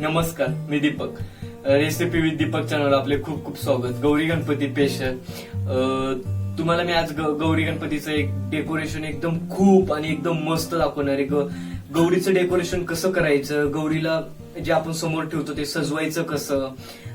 नमस्कार, मी Deepak. Recipe with Deepak channel आपले खूप खूप स्वागत. गौरी गणपती स्पेशल. तुम्हाला मी आज गौरी गणपतीचं एक डेकोरेशन एकदम खूप आणि एकदम मस्त दाखवणार आहे. गौरीचं डेकोरेशन कसं करायचं, गौरीला जे आपण समोर ठेवतो ते सजवायचं कसं,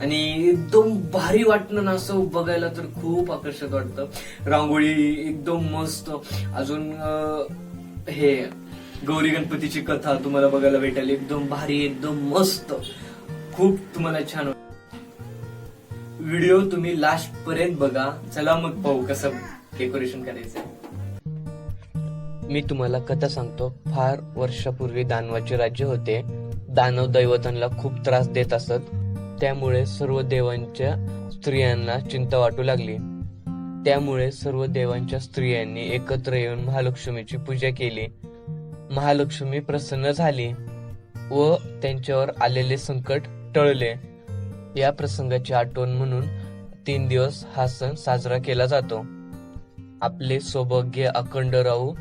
आणि एकदम भारी वाटणं ना, असं बघायला तर खूप आकर्षक वाटतं. रांगोळी एकदम मस्त. अजून हे गौरी गणपतीची कथा तुम्हाला बघायला भेटेल. एकदम भारी, एकदम मस्त, खूप तुम्हाला छान. व्हिडिओ तुम्ही लास्ट पर्यंत बघा. चला मग पाहू कसं डेकोरेशन करायचं. मी तुम्हाला कथा सांगतो. फार वर्षापूर्वी दानवाचे राज्य होते. दानव दैवतांना खूप त्रास देत असत. त्यामुळे सर्व देवांच्या स्त्रियांना चिंता वाटू लागली. त्यामुळे सर्व देवांच्या स्त्रियांनी एकत्र येऊन महालक्ष्मीची पूजा केली. महालक्ष्मी प्रसन्न झाली व त्यांच्यावर आलेले संकट टळले. या प्रसंगाची आठवण म्हणून 3 दिवस हा सण साजरा केला जातो. आपले सौभाग्य अखंड राहू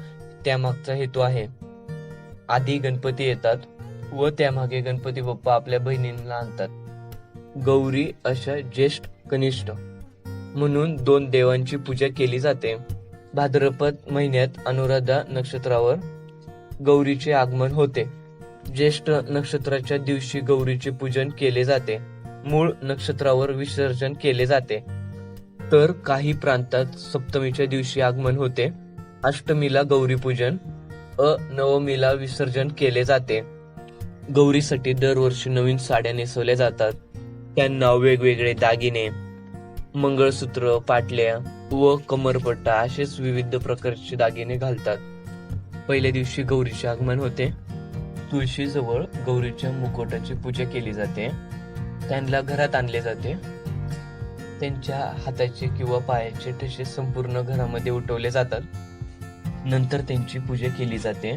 त्यामागचा हेतू आहे. आधी गणपती येतात व त्यामागे गणपती बाप्पा आपल्या बहिणींना आणतात. गौरी अशा ज्येष्ठ कनिष्ठ म्हणून 2 देवांची पूजा केली जाते. भाद्रपद महिन्यात अनुराधा नक्षत्रावर गौरीचे आगमन होते. ज्येष्ठ नक्षत्राच्या दिवशी गौरीचे पूजन केले जाते. मूळ नक्षत्रावर विसर्जन केले जाते. तर काही प्रांतात सप्तमीच्या दिवशी आगमन होते. अष्टमीला गौरी पूजन, नवमीला विसर्जन केले जाते. गौरीसाठी दरवर्षी नवीन साड्या नेसवल्या जातात. त्यांना वेगवेगळे दागिने, मंगळसूत्र, पाटल्या व कमरपट्टा असेच विविध प्रकारचे दागिने घालतात. पहिल्या दिवशी गौरीचे आगमन होते. तुळशीजवळ गौरीच्या मुकोटाची पूजा केली जाते. त्यांना घरात आणले जाते. त्यांच्या हाताचे किंवा पायाचे ठसे संपूर्ण घरामध्ये उठवले जातात. नंतर त्यांची पूजा केली जाते.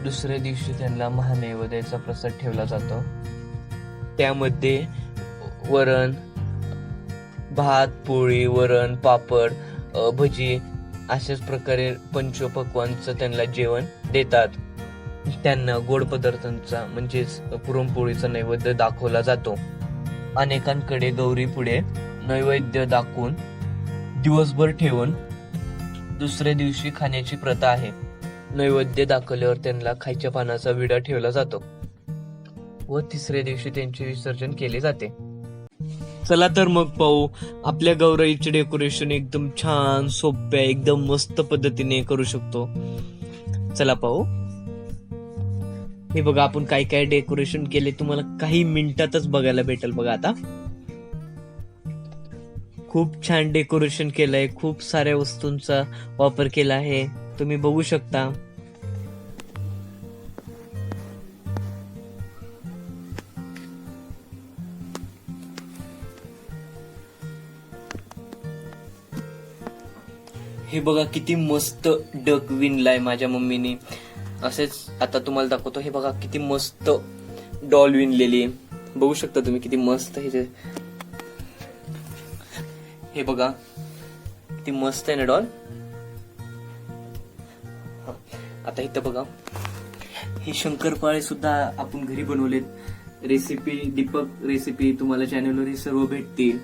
दुसऱ्या दिवशी त्यांना महानैवेद्याचा प्रसाद ठेवला जातो. त्यामध्ये वरण, भात, पोळी, वरण, पापड, भजी अशाच प्रकारे पंचपक्वानचं त्यांना जेवण देतात. त्यांना गोड पदार्थांचा म्हणजेच पुरणपोळीचा नैवेद्य दाखवला जातो. अनेकांकडे गौरी पुढे नैवेद्य दाखवून दिवसभर ठेवून दुसऱ्या दिवशी खाण्याची प्रथा आहे. नैवेद्य दाखवल्यावर त्यांना खायच्या पानाचा विडा ठेवला जातो व तिसऱ्या दिवशी त्यांचे विसर्जन केले जाते. चला तर मग पाहू. आपल्या गौराईचे डेकोरेशन एकदम छान, सोप्या, एकदम मस्त पद्धतीने करू शकतो. चला पाहू. हे बघा, आपण काय काय डेकोरेशन केले तुम्हाला काही मिनिटातच बघायला भेटेल. बघा, आता खूप छान डेकोरेशन केलंय. खूप साऱ्या वस्तूंचा वापर केला आहे. तुम्ही बघू शकता. हे बघा किती मस्त डक विणलाय माझ्या मम्मीने. असेच आता तुम्हाला दाखवतो. हे बघा किती मस्त डॉल विणलेली. बघू शकता तुम्ही किती मस्त. हे बघा किती मस्त आहे ना डॉल. आता इथं बघा, हे शंकरपाळे सुद्धा आपण घरी बनवलेत. रेसिपी दीपक रेसिपी तुम्हाला चॅनलवर हे सर्व भेटतील.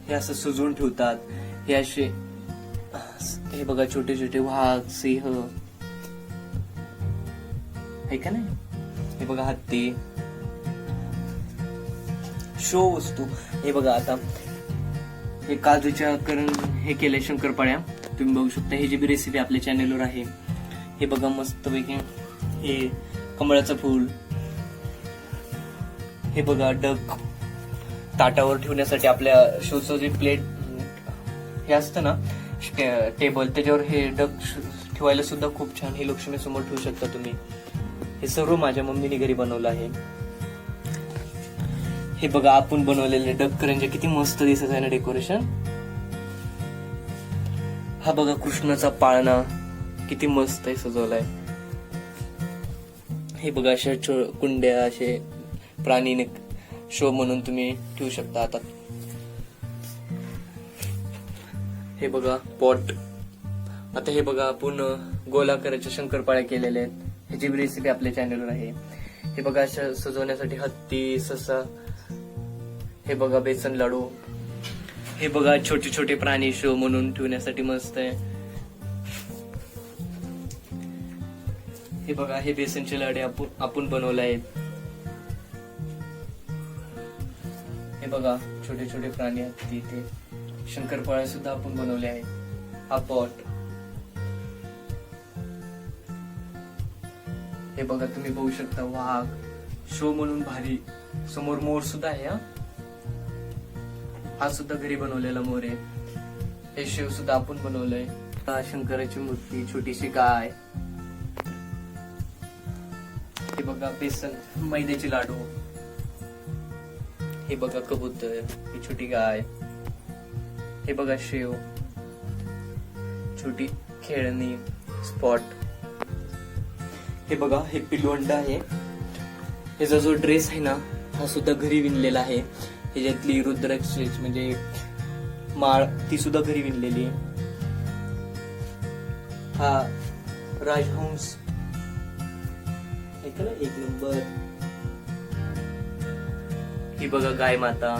हे असं सजवून ठेवतात. हे असे, हे बघा छोटे छोटे वाघ, सिंह आहे का नाही. हे बघा हत्ती, शो वस्तू. हे बघा, आता हे काजूच्या हे केलंय शंकरपाळ्या. तुम्ही बघू शकता. हे जी बी रेसिपी आपल्या चॅनलवर आहे. हे बघा मस्त पैकी. हे कमळाचं फूल. हे बघा डक. ताटावर ठेवण्यासाठी आपल्या शोचं जे प्लेट हे असतं ना, टेबल, त्याच्यावर हे डक ठेवायला सुद्धा खूप छान. हे लक्ष्मी समोर ठेवू शकता तुम्ही. हे सर्व माझ्या मम्मीने घरी बनवलं आहे. हे बघा आपण बनवलेले डक करंजी किती मस्त दिसत आहे ना डेकोरेशन. हा बघा कृष्णाचा पाळणा किती मस्त आहे सजवलाय. हे बघा अशा कुंड्या, असे प्राणी शो म्हणून तुम्ही ठेवू शकता. आता हे बघा पॉट. आता हे बघा आपण गोलाकाराच्या शंकरपाळ्या केलेल्या आहेत. ह्याची रेसिपी आपल्या चॅनलवर आहे. हे बघा अशा सजवण्यासाठी हत्ती, ससा. हे बघा बेसन लाडू. हे बघा छोटे छोटे प्राणी शो म्हणून ठेवण्यासाठी मस्त आहे. हे बघा हे बेसनचे लाडू आपण बनवले आहेत. हे बघा छोटे छोटे प्राणी आहेत तिथे. शंकरपाळ्या सुद्धा आपण बनवले आहेत. हा पॉट. हे बघा तुम्ही बघू शकता वाघ शो म्हणून भारी. समोर मोर सुद्धा आहे. हा सुद्धा घरी बनवलेला मोर आहे. हे शिव सुद्धा आपण बनवलंय. शंकराची मूर्ती, छोटीशी गाय. हे बघा बेसन मैद्याचे लाडू. हे बघा कबूतर, ही छोटी गाय. हे बघा शेव, छोटी खेळणी, स्पॉट. हे बघा हे पिलवंड आहे. ह्याचा जो ड्रेस आहे ना हा सुद्धा घरी विणलेला आहे. ह्याच्यातली रुद्राक्षी म्हणजे माळ ती सुद्धा घरी विणलेली आहे. हा राजहंस एक नंबर. ही बघा गाय माता.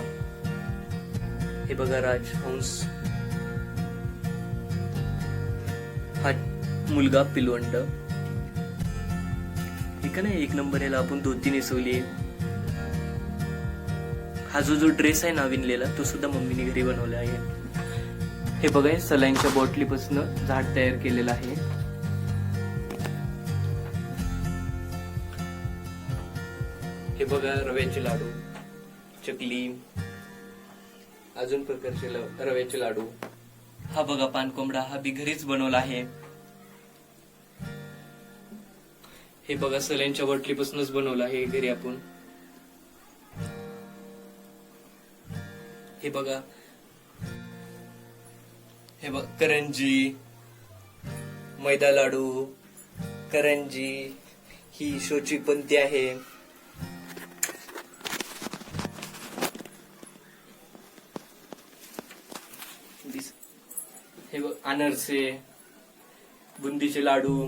हे बघा राजहंस. हा मुलगा पिलवंड. ठीक आहे ना, एक नंबर. याला आपण धोती नेसवली. हा जो ड्रेस आहे ना विणलेला तो सुद्धा मम्मीने घरी बनवला आहे. हे बघा सलाईनच्या बॉटलीपासून झाड तयार केलेलं आहे. हे बघा रव्याचे लाडू, चकली, अजून प्रकारचे रव्याचे लाडू. हा बघा पानकोंबडा. हा बी घरीच बनवला आहे. हे बघा सलाईनच्या बॉटलीपासूनच बनवला आहे घरी आपण. हे बघा करंजी, मैदा लाडू, करंजी. ही शोची पंती आहे. हे बघ अनारसे, बुंदीचे लाडू.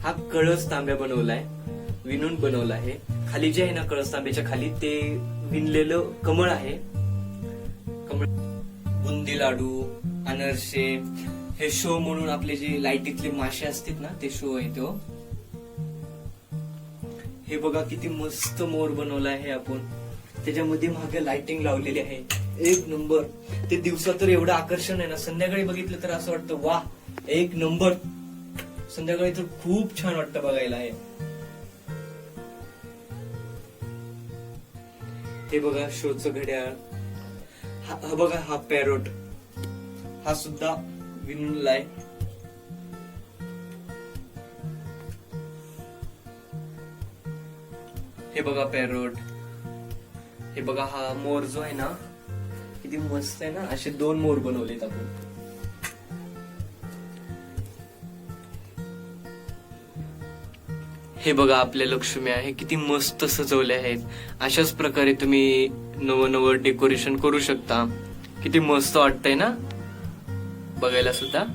हा कळस तांब्या बनवलाय, विणून बनवला आहे. खाली जे आहे ना कळस तांब्याच्या खाली ते विणलेलं कमळ आहे. कमळ. बुंदी लाडू, अनारसे. हे शो म्हणून आपले जे लाईटीतले मासे असतात ना ते शो आहे तो. हे बघा किती मस्त मोर बनवला आहे आपण. त्याच्यामध्ये मागे लाइटिंग लावलेली आहे. एक नंबर. ते दिवसा तर एवढं आकर्षण आहे ना, संध्याकाळी बघितलं तर असं वाटतं वा एक नंबर. संध्याकाळी तर खूप छान वाटतं बघायला आहे. हे बघा शोचं घड्याळ. हा बघा हा पॅरोट. हा सुद्धा विणलाय. हे बघा पॅरोट. हे बघा हा मोर जो आहे ना किती मस्त आहे ना. असे 2 मोर बनवलेत आपण. हे बघा आपल्या लक्ष्मी आहे किती मस्त सजवले आहेत. अशाच प्रकारे तुम्ही नवं डेकोरेशन करू शकता. किती मस्त वाटतंय ना बघायला सुद्धा.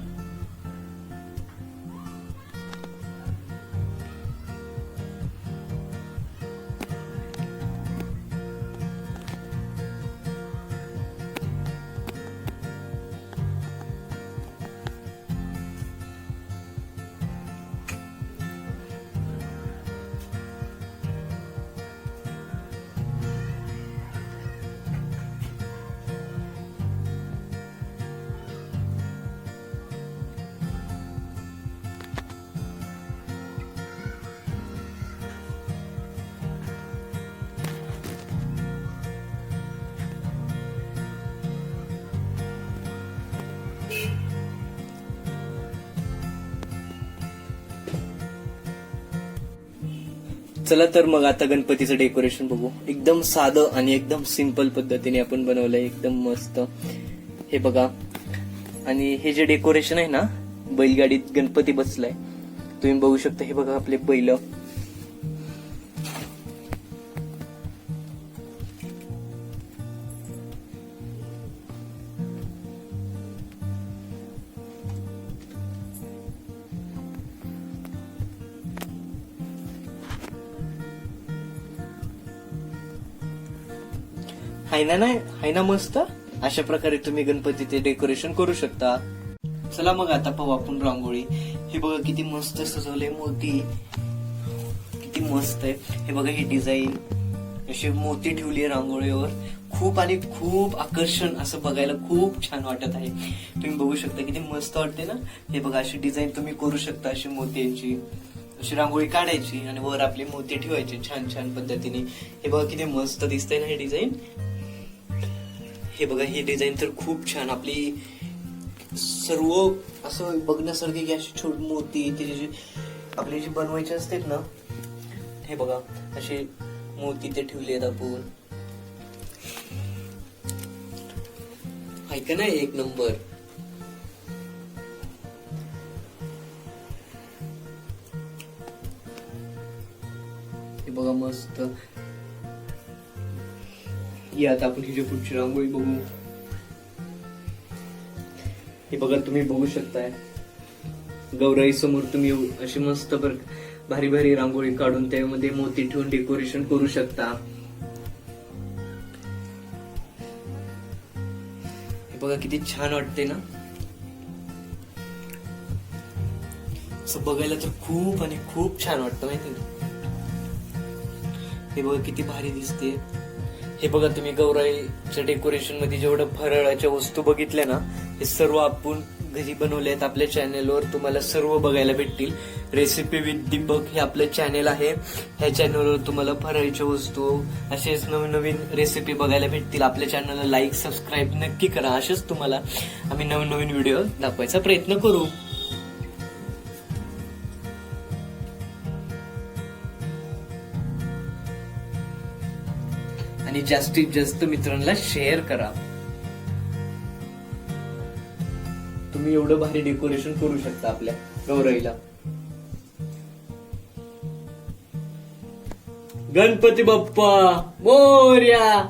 चला तर मग आता गणपतीचं डेकोरेशन बघू. एकदम साधं आणि एकदम सिंपल पद्धतीने आपण बनवलंय. एकदम मस्त. हे बघा. आणि हे जे डेकोरेशन आहे ना बैलगाडीत गणपती बसलाय तुम्ही बघू शकता. हे बघा आपले बैल. हाय ना मस्त. अशा प्रकारे तुम्ही गणपतीचे डेकोरेशन करू शकता. चला मग आता पाहू आपण रांगोळी. हे बघा किती मस्त सजवलंय, मोती किती मस्त आहे. हे बघा ही डिझाईन, अशी मोती ठेवली रांगोळीवर. खूप आणि खूप आकर्षण असं बघायला खूप छान वाटत आहे. तुम्ही बघू शकता किती मस्त वाटते ना. हे बघा अशी डिझाईन तुम्ही करू शकता, अशी मोत्यांची अशी रांगोळी काढायची आणि वर आपली मोती ठेवायची छान छान पद्धतीने. हे बघा किती मस्त दिसतंय ना हे डिझाईन. हे बघा ही डिझाईन तर खूप छान, आपली सर्व असं बघण्यासारखी की अशी छोटी मोती त्याची आपली जी बनवायची असतात ना. हे बघा असे मोती ते ठेवले आहेत आपण. ऐका ना एक नंबर. हे बघा मस्त. या आता आपण हिची पुढची रांगोळी बघू. हे बघा तुम्ही बघू शकताय गौराई समोर तुम्ही अशी मस्त भारी भारी रांगोळी काढून त्यामध्ये मोती ठेवून डेकोरेशन करू शकता. हे बघा किती छान वाटते ना. असं बघायला तर खूप आणि खूप छान वाटतं माहिती ना. हे बघा किती भारी दिसते. हे बघा तुम्ही गौराईच्या डेकोरेशन मध्ये जेवढं फराळाच्या वस्तू बघितल्या ना, हे सर्व आपण घरी बनवले आहेत. आपल्या चॅनेलवर तुम्हाला सर्व बघायला भेटतील. रेसिपी विथ दीपक हे आपलं चॅनेल आहे. ह्या चॅनेलवर तुम्हाला फराळाच्या वस्तू असेच नवीन नवीन रेसिपी बघायला भेटतील. आपल्या चॅनलला लाईक सबस्क्राईब नक्की करा. असेच तुम्हाला आम्ही नवीन नवीन व्हिडिओ दाखवायचा प्रयत्न करू. आणि जास्तीत जास्त मित्रांना शेअर करा. तुम्ही एवढं भारी डेकोरेशन करू शकता आपल्या गौराईला. गणपती बाप्पा मोरया.